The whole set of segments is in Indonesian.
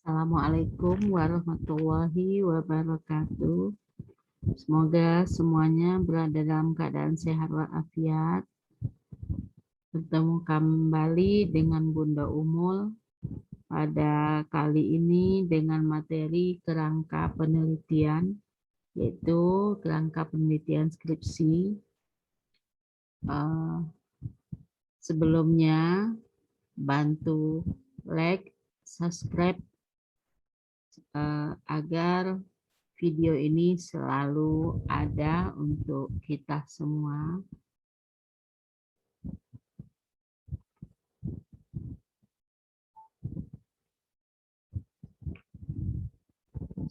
Assalamualaikum warahmatullahi wabarakatuh. Semoga semuanya berada dalam keadaan sehat walafiat. Bertemu kembali dengan Bunda Umul pada kali ini dengan materi kerangka penelitian, yaitu kerangka penelitian skripsi. Sebelumnya bantu like, subscribe agar video ini selalu ada untuk kita semua.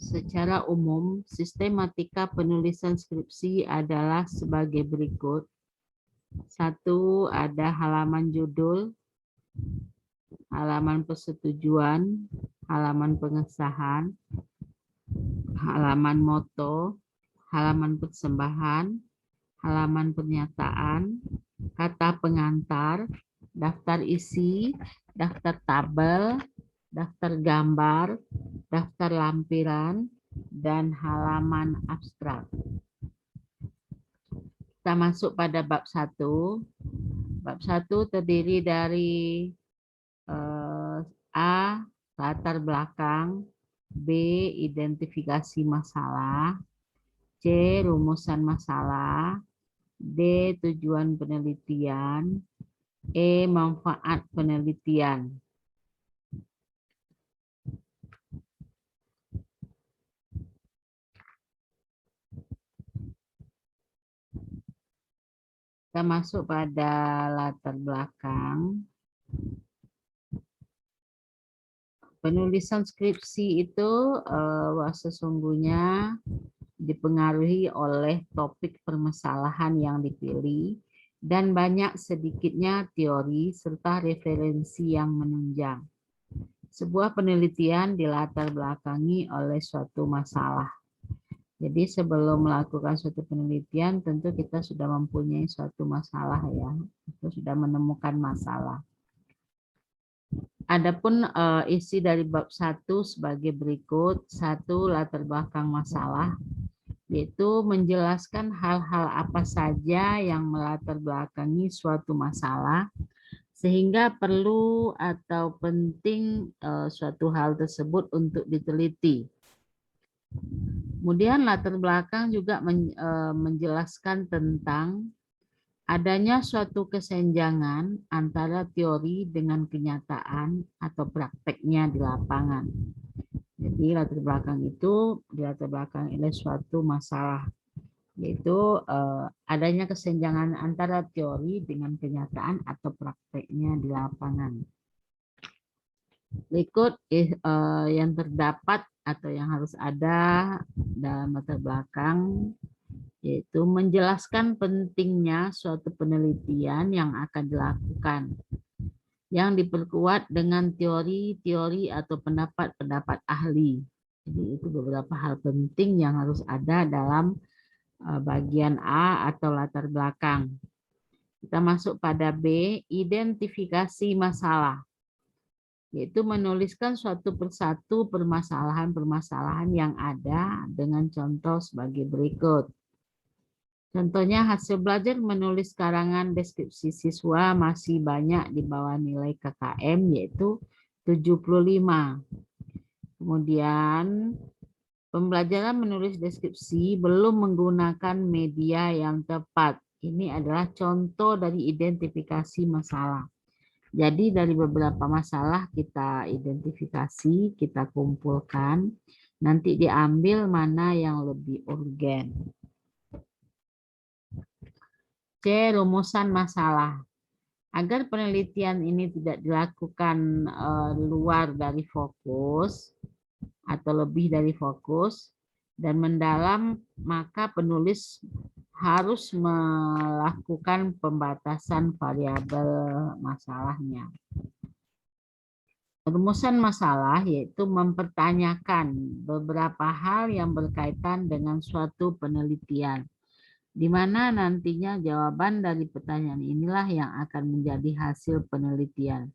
Secara umum, sistematika penulisan skripsi adalah sebagai berikut. 1. Ada halaman judul, halaman persetujuan, halaman pengesahan, halaman moto, halaman persembahan, halaman pernyataan, kata pengantar, daftar isi, daftar tabel, daftar gambar, daftar lampiran, dan halaman abstrak. Kita masuk pada bab 1. Bab 1 terdiri dari A. Latar belakang, B. Identifikasi masalah, C. Rumusan masalah, D. Tujuan penelitian, E. Manfaat penelitian. Kita masuk pada latar belakang. Penulisan skripsi itu sesungguhnya dipengaruhi oleh topik permasalahan yang dipilih dan banyak sedikitnya teori serta referensi yang menunjang. Sebuah penelitian dilatar belakangi oleh suatu masalah. Jadi sebelum melakukan suatu penelitian tentu kita sudah mempunyai suatu masalah ya, kita sudah menemukan masalah. Adapun isi dari bab 1 sebagai berikut. 1. Latar belakang masalah, yaitu menjelaskan hal-hal apa saja yang melatar belakangi suatu masalah sehingga perlu atau penting suatu hal tersebut untuk diteliti. Kemudian latar belakang juga menjelaskan tentang adanya suatu kesenjangan antara teori dengan kenyataan atau prakteknya di lapangan. Jadi latar belakang itu dilatar belakang oleh suatu masalah, yaitu adanya kesenjangan antara teori dengan kenyataan atau prakteknya di lapangan. Berikut yang terdapat atau yang harus ada dalam latar belakang, yaitu menjelaskan pentingnya suatu penelitian yang akan dilakukan, yang diperkuat dengan teori-teori atau pendapat-pendapat ahli. Jadi itu beberapa hal penting yang harus ada dalam bagian A atau latar belakang. Kita masuk pada B, identifikasi masalah, yaitu menuliskan suatu persatu permasalahan-permasalahan yang ada dengan contoh sebagai berikut. Contohnya hasil belajar menulis karangan deskripsi siswa masih banyak di bawah nilai KKM, yaitu 75. Kemudian pembelajaran menulis deskripsi belum menggunakan media yang tepat. Ini adalah contoh dari identifikasi masalah. Jadi dari beberapa masalah kita identifikasi, kita kumpulkan, nanti diambil mana yang lebih urgen. C. Rumusan masalah. Agar penelitian ini tidak dilakukan luar dari fokus atau lebih dari fokus dan mendalam, maka penulis harus melakukan pembatasan variabel masalahnya. Rumusan masalah yaitu mempertanyakan beberapa hal yang berkaitan dengan suatu penelitian, di mana nantinya jawaban dari pertanyaan inilah yang akan menjadi hasil penelitian.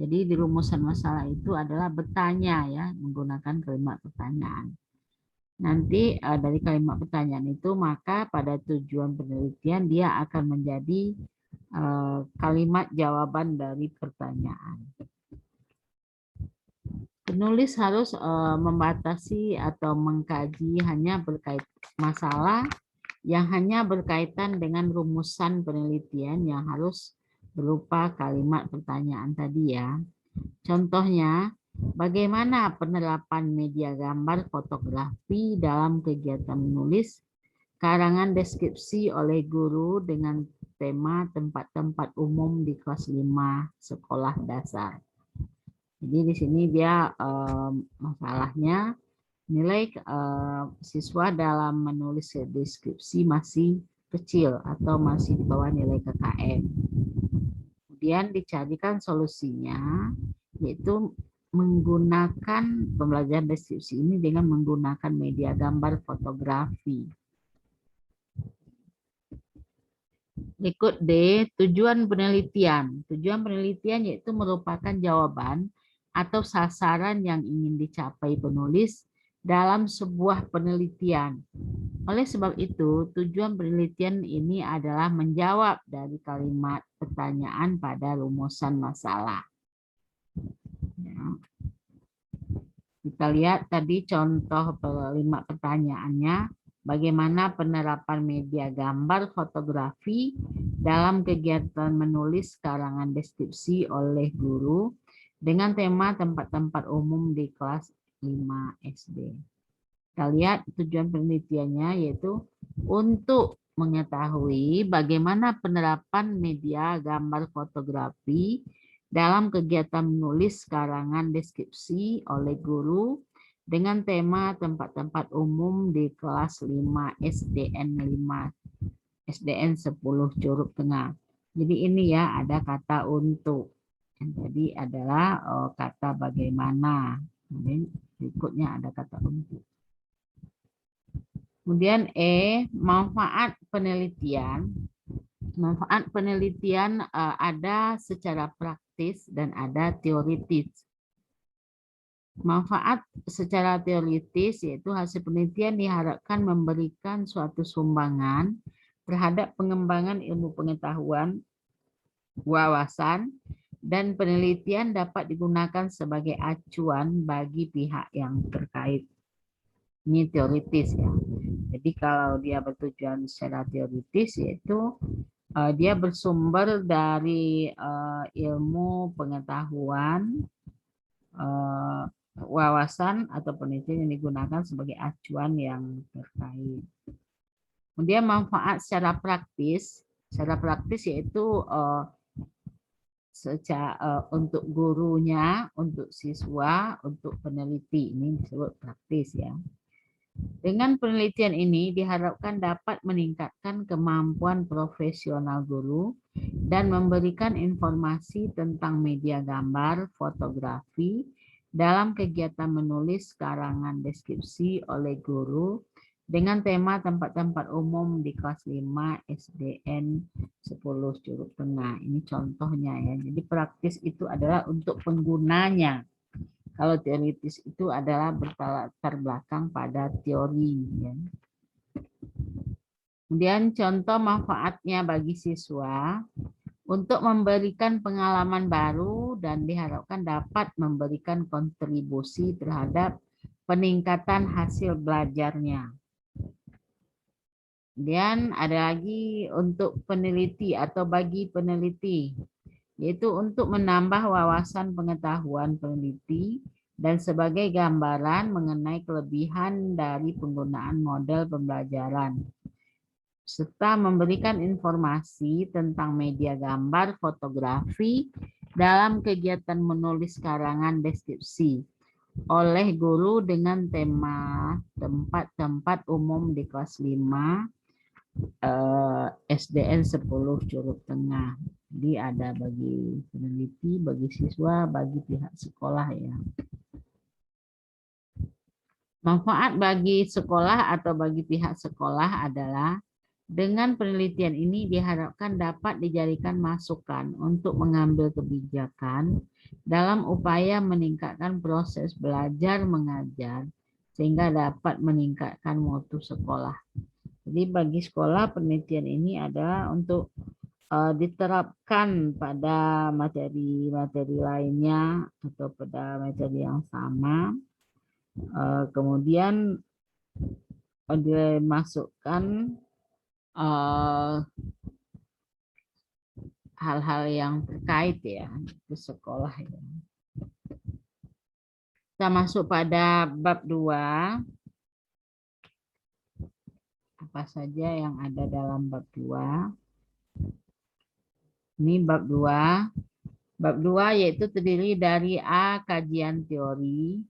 Jadi di rumusan masalah itu adalah bertanya ya, menggunakan kalimat pertanyaan. Nanti dari kalimat pertanyaan itu maka pada tujuan penelitian dia akan menjadi kalimat jawaban dari pertanyaan. Penulis harus membatasi atau mengkaji hanya berkait masalah yang hanya berkaitan dengan rumusan penelitian yang harus berupa kalimat pertanyaan tadi ya. Contohnya, bagaimana penerapan media gambar fotografi dalam kegiatan menulis karangan deskripsi oleh guru dengan tema tempat-tempat umum di kelas 5 sekolah dasar. Jadi di sini dia masalahnya nilai siswa dalam menulis deskripsi masih kecil atau masih di bawah nilai KKM. Kemudian dicarikan solusinya, yaitu menggunakan pembelajaran deskripsi ini dengan menggunakan media gambar fotografi. Berikut D, tujuan penelitian. Tujuan penelitian yaitu merupakan jawaban atau sasaran yang ingin dicapai penulis dalam sebuah penelitian. Oleh sebab itu, tujuan penelitian ini adalah menjawab dari kalimat pertanyaan pada rumusan masalah. Ya. Kita lihat tadi contoh kalimat pertanyaannya, bagaimana penerapan media gambar fotografi dalam kegiatan menulis karangan deskripsi oleh guru dengan tema tempat-tempat umum di kelas 5 SD. Kita lihat tujuan penelitiannya yaitu untuk mengetahui bagaimana penerapan media gambar fotografi dalam kegiatan menulis karangan deskripsi oleh guru dengan tema tempat-tempat umum di kelas 5 SDN 10 Curug Tengah. Jadi ini ya ada kata untuk. Yang tadi adalah kata bagaimana. Kemudian berikutnya ada kata untuk. Kemudian manfaat penelitian. Manfaat penelitian ada secara praktis dan ada teoritis. Manfaat secara teoritis yaitu hasil penelitian diharapkan memberikan suatu sumbangan terhadap pengembangan ilmu pengetahuan, wawasan, dan penelitian dapat digunakan sebagai acuan bagi pihak yang terkait. Ini teoritis ya. Jadi kalau dia bertujuan secara teoritis yaitu dia bersumber dari ilmu pengetahuan, wawasan atau penelitian yang digunakan sebagai acuan yang terkait. Kemudian manfaat secara praktis yaitu untuk gurunya, untuk siswa, untuk peneliti, ini disebut praktis ya. Dengan penelitian ini diharapkan dapat meningkatkan kemampuan profesional guru dan memberikan informasi tentang media gambar, fotografi dalam kegiatan menulis karangan deskripsi oleh guru dengan tema tempat-tempat umum di kelas 5 SDN 10 Curug Tengah. Ini contohnya ya. Jadi praktis itu adalah untuk penggunanya. Kalau teoritis itu adalah berlatar belakang pada teori. Ya. Kemudian contoh manfaatnya bagi siswa untuk memberikan pengalaman baru dan diharapkan dapat memberikan kontribusi terhadap peningkatan hasil belajarnya. Kemudian ada lagi untuk peneliti atau bagi peneliti, yaitu untuk menambah wawasan pengetahuan peneliti dan sebagai gambaran mengenai kelebihan dari penggunaan model pembelajaran, serta memberikan informasi tentang media gambar fotografi dalam kegiatan menulis karangan deskripsi oleh guru dengan tema tempat-tempat umum di kelas 5 SDN 10 Curug Tengah. Jadi ada bagi peneliti, bagi siswa, bagi pihak sekolah ya. Manfaat bagi sekolah atau bagi pihak sekolah adalah Dengan penelitian ini diharapkan dapat dijadikan masukan untuk mengambil kebijakan dalam upaya meningkatkan proses belajar mengajar sehingga dapat meningkatkan mutu sekolah. Jadi bagi sekolah penelitian ini adalah untuk diterapkan pada materi-materi lainnya atau pada materi yang sama. Kemudian dimasukkan hal-hal yang terkait ya ke sekolah ya. Kita masuk pada bab 2. Apa saja yang ada dalam bab 2? Ini bab 2. Bab 2 yaitu terdiri dari A, kajian teori.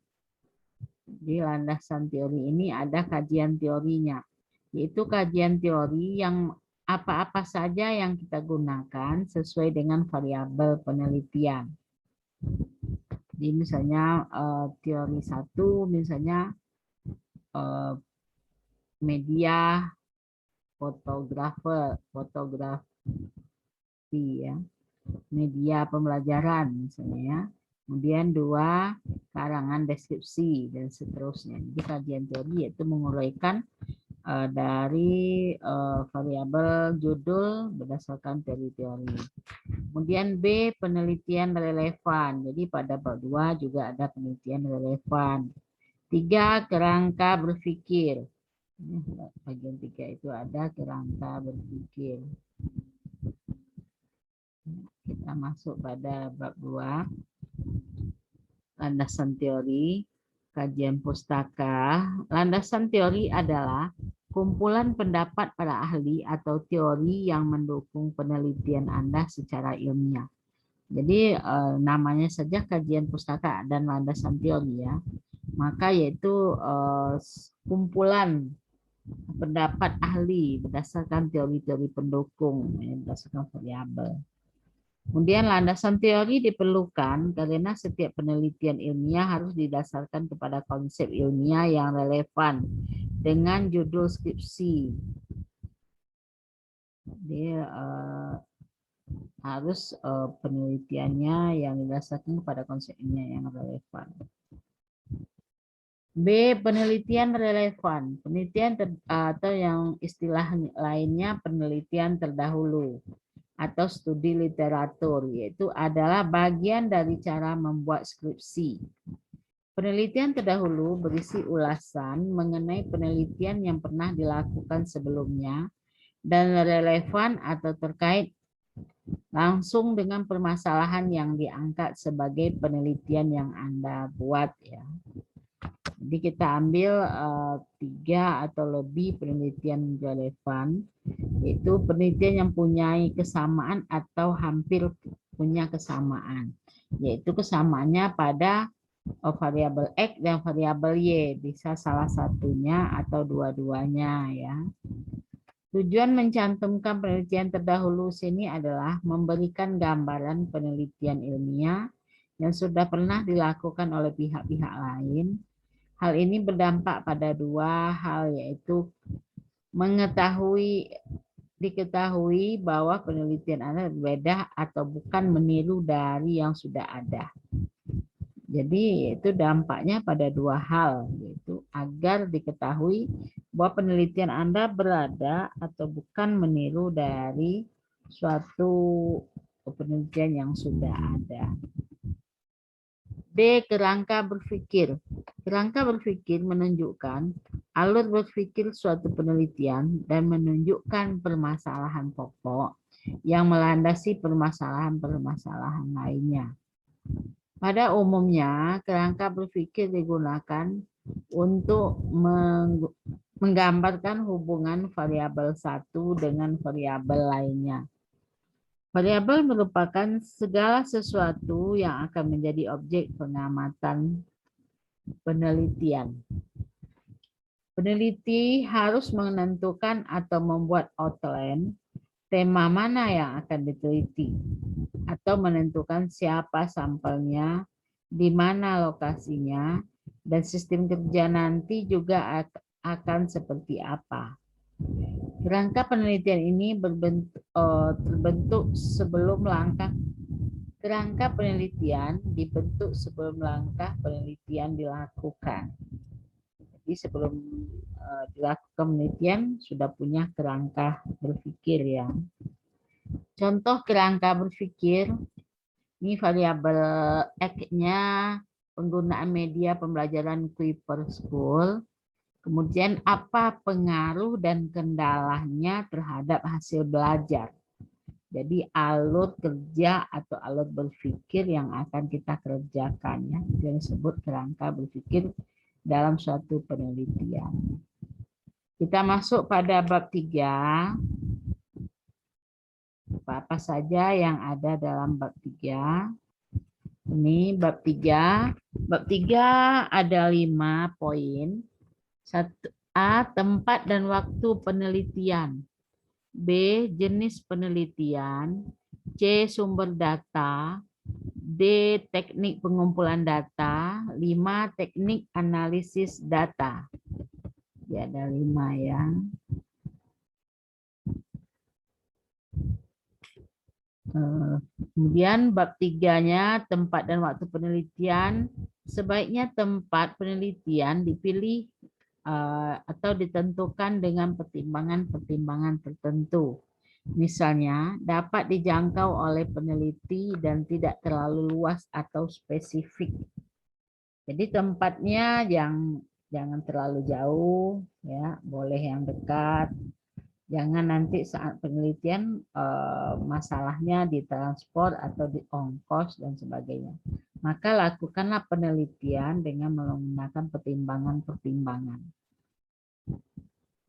Di landasan teori ini ada kajian teorinya. Yaitu kajian teori yang apa-apa saja yang kita gunakan sesuai dengan variabel penelitian. Jadi misalnya teori 1 misalnya media fotografi ya, media pembelajaran misalnya ya. Kemudian 2 karangan deskripsi dan seterusnya. Jadi kajian teori yaitu menguraikan dari variabel judul berdasarkan teori-teori. Kemudian B, penelitian relevan. Jadi pada bab 2 juga ada penelitian relevan. 3, kerangka berpikir. Bagian 3 itu ada kerangka berpikir. Kita masuk pada bab 2. Landasan teori, kajian pustaka. Landasan teori adalah kumpulan pendapat para ahli atau teori yang mendukung penelitian Anda secara ilmiah. Jadi namanya saja kajian pustaka dan landasan teori ya. Maka yaitu kumpulan pendapat ahli berdasarkan teori-teori pendukung, berdasarkan variabel. Kemudian landasan teori diperlukan karena setiap penelitian ilmiah harus didasarkan kepada konsep ilmiah yang relevan dengan judul skripsi. Jadi harus penelitiannya yang didasarkan kepada konsep ilmiah yang relevan. B, penelitian relevan. Penelitian atau yang istilah lainnya penelitian terdahulu atau studi literatur, yaitu adalah bagian dari cara membuat skripsi. Penelitian terdahulu berisi ulasan mengenai penelitian yang pernah dilakukan sebelumnya dan relevan atau terkait langsung dengan permasalahan yang diangkat sebagai penelitian yang Anda buat ya. Jadi kita ambil 3 atau lebih penelitian relevan, yaitu penelitian yang punya kesamaan atau hampir punya kesamaan, yaitu kesamaannya pada variabel X dan variabel Y, bisa salah satunya atau dua-duanya ya. Tujuan mencantumkan penelitian terdahulu sini adalah memberikan gambaran penelitian ilmiah yang sudah pernah dilakukan oleh pihak-pihak lain. Hal ini berdampak pada 2 hal, yaitu diketahui bahwa penelitian Anda berbeda atau bukan meniru dari yang sudah ada. Jadi itu dampaknya pada 2 hal, yaitu agar diketahui bahwa penelitian Anda berada atau bukan meniru dari suatu penelitian yang sudah ada. D, kerangka berpikir. Kerangka berpikir menunjukkan alur berpikir suatu penelitian dan menunjukkan permasalahan pokok yang melandasi permasalahan-permasalahan lainnya. Pada umumnya, kerangka berpikir digunakan untuk menggambarkan hubungan variabel satu dengan variabel lainnya. Variabel merupakan segala sesuatu yang akan menjadi objek pengamatan penelitian. Peneliti harus menentukan atau membuat outline tema mana yang akan diteliti, atau menentukan siapa sampelnya, di mana lokasinya, dan sistem kerja nanti juga akan seperti apa. Kerangka penelitian ini terbentuk sebelum langkah kerangka penelitian dibentuk sebelum langkah penelitian dilakukan. Jadi sebelum dilakukan penelitian sudah punya kerangka berpikir ya. Contoh kerangka berpikir ini variabel X-nya penggunaan media pembelajaran Kuiper School. Kemudian apa pengaruh dan kendalanya terhadap hasil belajar. Jadi alur kerja atau alur berpikir yang akan kita kerjakan ya. Itu yang disebut kerangka berpikir dalam suatu penelitian. Kita masuk pada bab 3. Apa saja yang ada dalam bab 3. Ini bab 3. Bab 3 ada 5 poin. 1A, tempat dan waktu penelitian. B, jenis penelitian. C, sumber data. D, teknik pengumpulan data. 5, teknik analisis data. Ya, ada 5 ya. Kemudian bab 3-nya tempat dan waktu penelitian. Sebaiknya tempat penelitian dipilih atau ditentukan dengan pertimbangan-pertimbangan tertentu. Misalnya, dapat dijangkau oleh peneliti dan tidak terlalu luas atau spesifik. Jadi tempatnya jangan terlalu jauh, ya, boleh yang dekat. Jangan nanti saat penelitian masalahnya di transport atau di ongkos dan sebagainya. Maka lakukanlah penelitian dengan menggunakan pertimbangan-pertimbangan.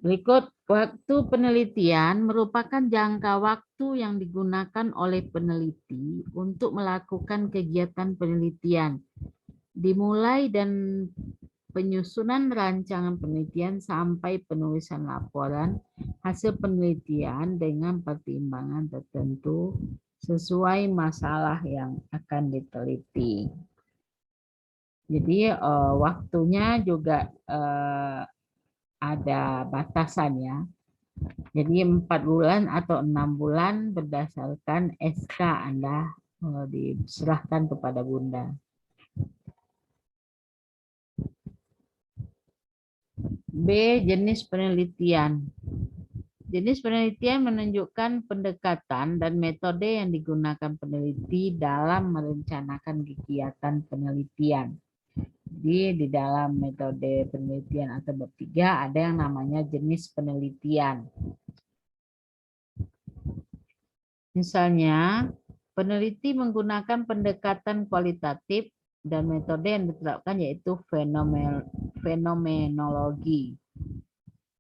Berikut, waktu penelitian merupakan jangka waktu yang digunakan oleh peneliti untuk melakukan kegiatan penelitian. Dimulai dan penyusunan rancangan penelitian sampai penulisan laporan hasil penelitian dengan pertimbangan tertentu sesuai masalah yang akan diteliti. Jadi waktunya juga ada batasannya. Jadi 4 bulan atau 6 bulan berdasarkan SK Anda diserahkan kepada Bunda. B, jenis penelitian. Jenis penelitian menunjukkan pendekatan dan metode yang digunakan peneliti dalam merencanakan kegiatan penelitian. Jadi di dalam metode penelitian atau bab 3 ada yang namanya jenis penelitian. Misalnya, peneliti menggunakan pendekatan kualitatif dan metode yang diterapkan yaitu fenomenologi.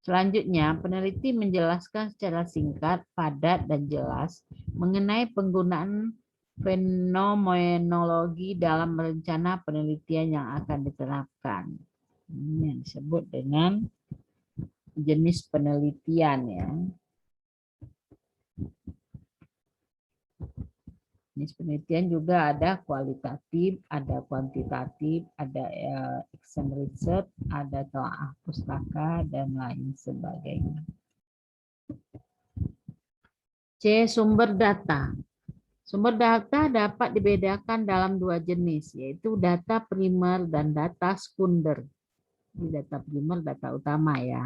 Selanjutnya, peneliti menjelaskan secara singkat, padat, dan jelas mengenai penggunaan fenomenologi dalam rencana penelitian yang akan diterapkan. Ini yang disebut dengan jenis penelitian ya. Jenis penelitian juga ada kualitatif, ada kuantitatif, ada action research, ada telaah pustaka, dan lain sebagainya. C. Sumber data. Sumber data dapat dibedakan dalam 2 jenis, yaitu data primer dan data sekunder. Ini data primer, data utama ya.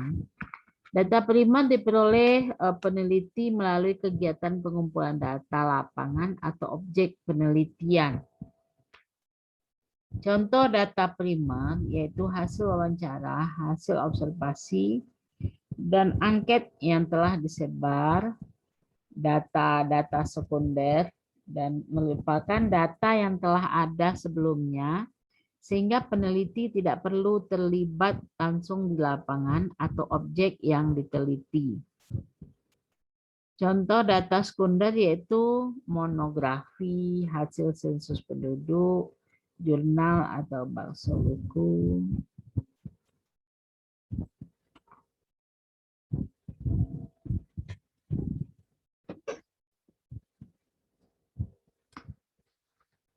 Data primer diperoleh peneliti melalui kegiatan pengumpulan data lapangan atau objek penelitian. Contoh data primer yaitu hasil wawancara, hasil observasi, dan angket yang telah disebar, data-data sekunder, dan merupakan data yang telah ada sebelumnya, sehingga peneliti tidak perlu terlibat langsung di lapangan atau objek yang diteliti. Contoh data sekunder yaitu monografi, hasil sensus penduduk, jurnal atau bakso buku.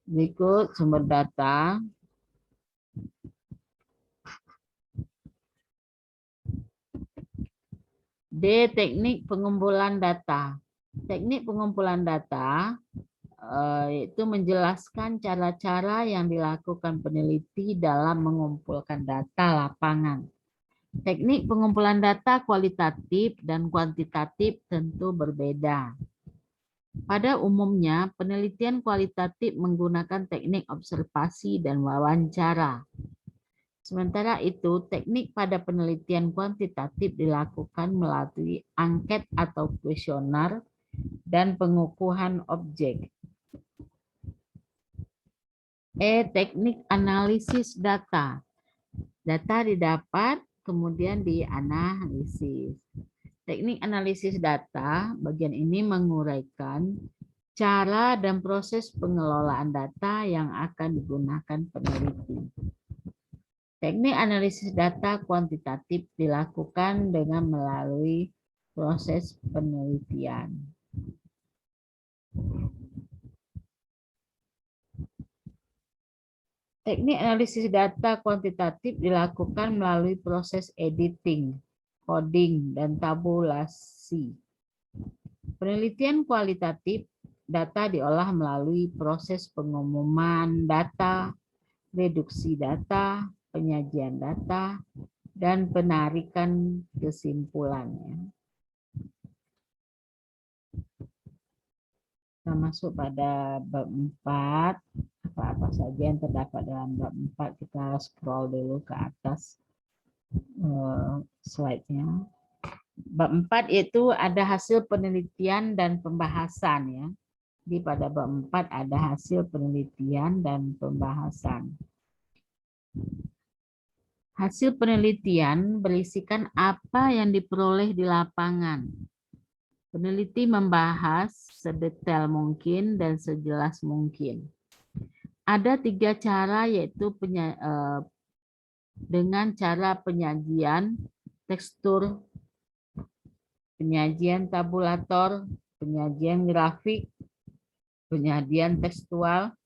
Berikut sumber data. D. Teknik pengumpulan data. Teknik pengumpulan data itu menjelaskan cara-cara yang dilakukan peneliti dalam mengumpulkan data lapangan. Teknik pengumpulan data kualitatif dan kuantitatif tentu berbeda. Pada umumnya, penelitian kualitatif menggunakan teknik observasi dan wawancara. Sementara itu, teknik pada penelitian kuantitatif dilakukan melalui angket atau kuesioner dan pengukuhan objek. Teknik analisis data. Data didapat, kemudian dianalisis. Teknik analisis data, bagian ini menguraikan cara dan proses pengelolaan data yang akan digunakan peneliti. Teknik analisis data kuantitatif dilakukan dengan melalui proses penelitian. Teknik analisis data kuantitatif dilakukan melalui proses editing, coding, dan tabulasi. Penelitian kualitatif, data diolah melalui proses pengumuman data, reduksi data, penyajian data, dan penarikan kesimpulannya. Kita masuk pada bab 4. Apa-apa saja yang terdapat dalam bab 4, kita scroll dulu ke atas slide-nya. Bab 4 itu ada hasil penelitian dan pembahasan ya. Di pada bab 4 ada hasil penelitian dan pembahasan. Hasil penelitian berisikan apa yang diperoleh di lapangan. Peneliti membahas sedetail mungkin dan sejelas mungkin. Ada 3 cara, yaitu dengan cara penyajian tekstur, penyajian tabulator, penyajian grafik, penyajian tekstual.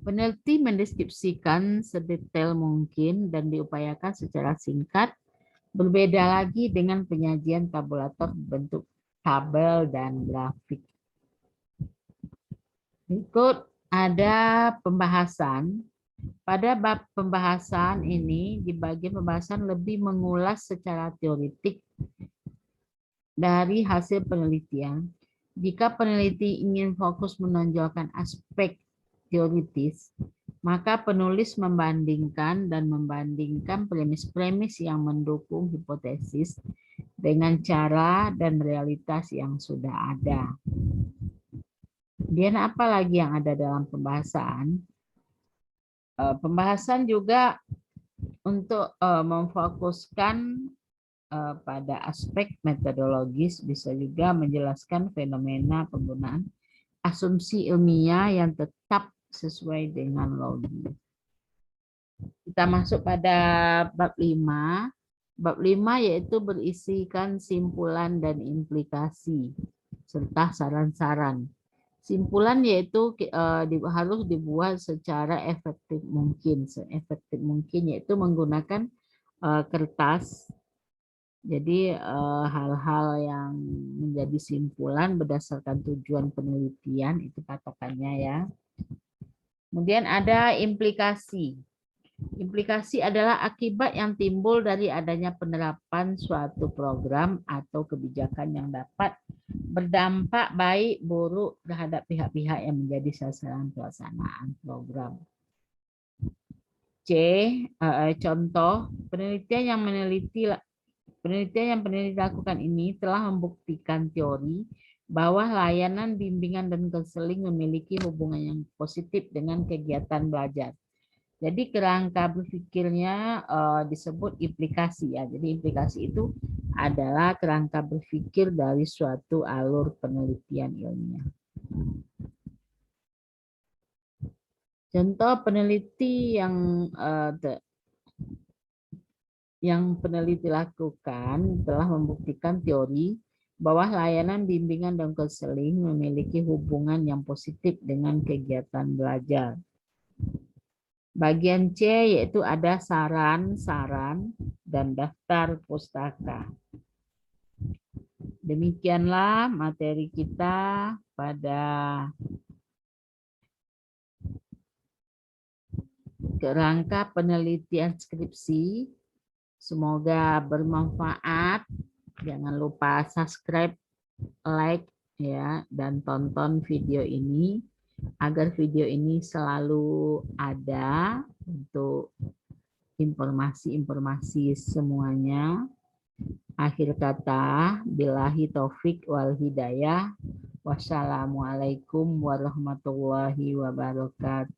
Peneliti mendeskripsikan sedetail mungkin dan diupayakan secara singkat. Berbeda lagi dengan penyajian tabulator bentuk tabel dan grafik. Berikut ada pembahasan. Pada bab pembahasan ini, di bagian pembahasan lebih mengulas secara teoritik dari hasil penelitian. Jika peneliti ingin fokus menonjolkan aspek teoritis, maka penulis membandingkan premis-premis yang mendukung hipotesis dengan cara dan realitas yang sudah ada. Kemudian apa lagi yang ada dalam pembahasan? Pembahasan juga untuk memfokuskan pada aspek metodologis, bisa juga menjelaskan fenomena penggunaan asumsi ilmiah yang tetap sesuai dengan logis. Kita masuk pada bab 5. Bab 5 yaitu berisikan simpulan dan implikasi serta saran-saran. Simpulan yaitu harus dibuat secara efektif mungkin, seefektif mungkin, yaitu menggunakan kertas. Jadi hal-hal yang menjadi simpulan berdasarkan tujuan penelitian itu patokannya ya. Kemudian ada implikasi. Implikasi adalah akibat yang timbul dari adanya penerapan suatu program atau kebijakan yang dapat berdampak baik buruk terhadap pihak-pihak yang menjadi sasaran pelaksanaan program. C. Contoh, penelitian yang peneliti lakukan ini telah membuktikan teori bahwa layanan bimbingan dan konseling memiliki hubungan yang positif dengan kegiatan belajar. Jadi kerangka berpikirnya disebut implikasi ya. Jadi implikasi itu adalah kerangka berpikir dari suatu alur penelitian ilmiah. Contoh peneliti yang peneliti lakukan telah membuktikan teori bahwa layanan bimbingan dan konseling memiliki hubungan yang positif dengan kegiatan belajar. Bagian C yaitu ada saran-saran dan daftar pustaka. Demikianlah materi kita pada kerangka penelitian skripsi. Semoga bermanfaat. Jangan lupa subscribe, like ya, dan tonton video ini agar video ini selalu ada untuk informasi-informasi semuanya. Akhir kata, billahi taufik wal hidayah. Wassalamualaikum warahmatullahi wabarakatuh.